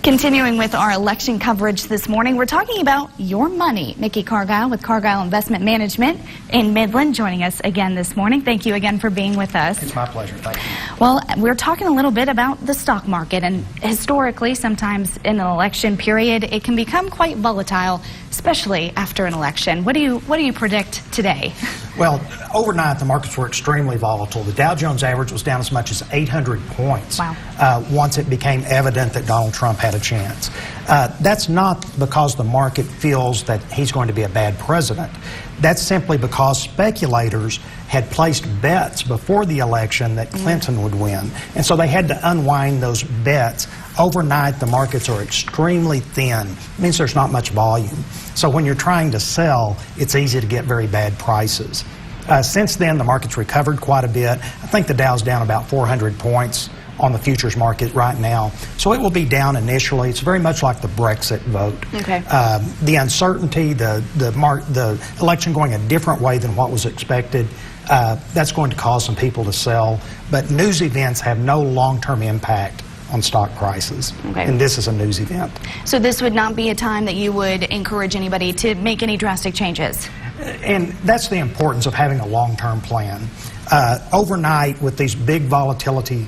Continuing with our election coverage this morning, we're talking about your money. Mickey Cargile with Cargile Investment Management in Midland joining us again this morning. Thank you again for being with us. It's my pleasure. Thank you. Well, we're talking a little bit about the stock market, and historically, sometimes in an election period, it can become quite volatile, especially after an election. What do you predict today? Well, overnight, the markets were extremely volatile. The Dow Jones average was down as much as 800 points. Wow. Once it became evident that Donald Trump had a chance. That's not because the market feels that he's going to be a bad president. That's simply because speculators had placed bets before the election that Clinton would win. And so they had to unwind those bets. Overnight, the markets are extremely thin. It means there's not much volume. So when you're trying to sell, it's easy to get very bad prices. Since then, the market's recovered quite a bit. I think the Dow's down about 400 points on the futures market right now. So it will be down initially. It's very much like the Brexit vote. Okay. The uncertainty, the election going a different way than what was expected, that's going to cause some people to sell. But news events have no long-term impact on stock prices. Okay. And this is a news event. So this would not be a time that you would encourage anybody to make any drastic changes? And that's the importance of having a long-term plan. Overnight, with these big volatility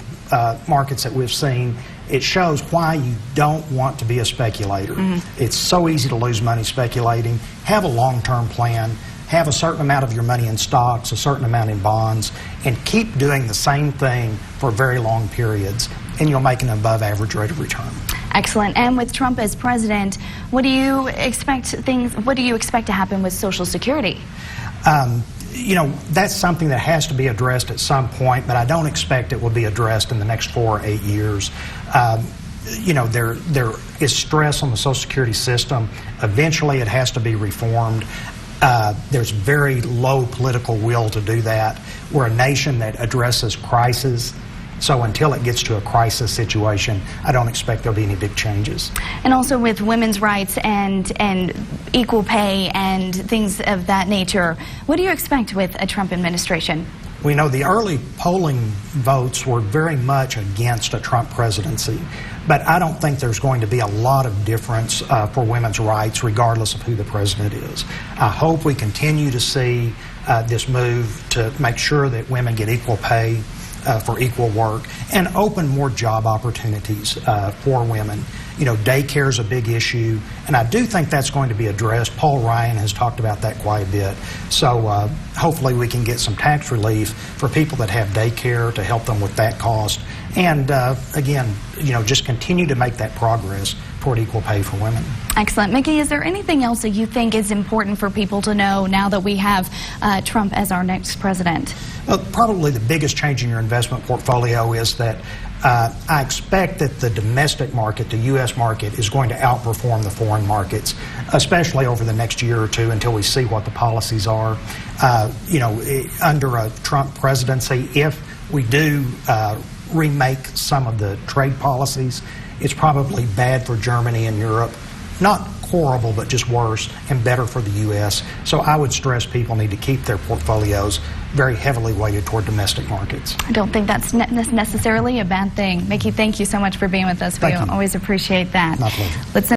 markets that we've seen, it shows why you don't want to be a speculator. It's so easy to lose money speculating. Have a long-term plan. Have a certain amount of your money in stocks, a certain amount in bonds, and keep doing the same thing for very long periods, and you'll make an above-average rate of return. Excellent. And with Trump as president, what do you expect to happen with Social Security? You know, that's something that has to be addressed at some point, but I don't expect it will be addressed in the next 4 or 8 years. You know, there is stress on the Social Security system. Eventually, it has to be reformed. There's very low political will to do that. We're a nation that addresses crises. So until it gets to a crisis situation, I don't expect there'll be any big changes. And also with women's rights and equal pay and things of that nature, what do you expect with a Trump administration? We know the early polling votes were very much against a Trump presidency, but I don't think there's going to be a lot of difference for women's rights regardless of who the president is. I hope we continue to see this move to make sure that women get equal pay for equal work and open more job opportunities for women. You know, daycare is a big issue, and I do think that's going to be addressed. Paul Ryan has talked about that quite a bit. So hopefully we can get some tax relief for people that have daycare to help them with that cost. And again, you know, just continue to make that progress toward equal pay for women. Excellent. Mickey, is there anything else that you think is important for people to know now that we have Trump as our next president? Well, probably the biggest change in your investment portfolio is that I expect that the domestic market, the U.S. market, is going to outperform the foreign markets, especially over the next year or two until we see what the policies are. You know, under a Trump presidency, if we do remake some of the trade policies, it's probably bad for Germany and Europe. Not horrible, but just worse, and better for the U.S. So I would stress people need to keep their portfolios very heavily weighted toward domestic markets. I don't think that's necessarily a bad thing. Mickey, thank you so much for being with us. We always appreciate that. My pleasure. Let's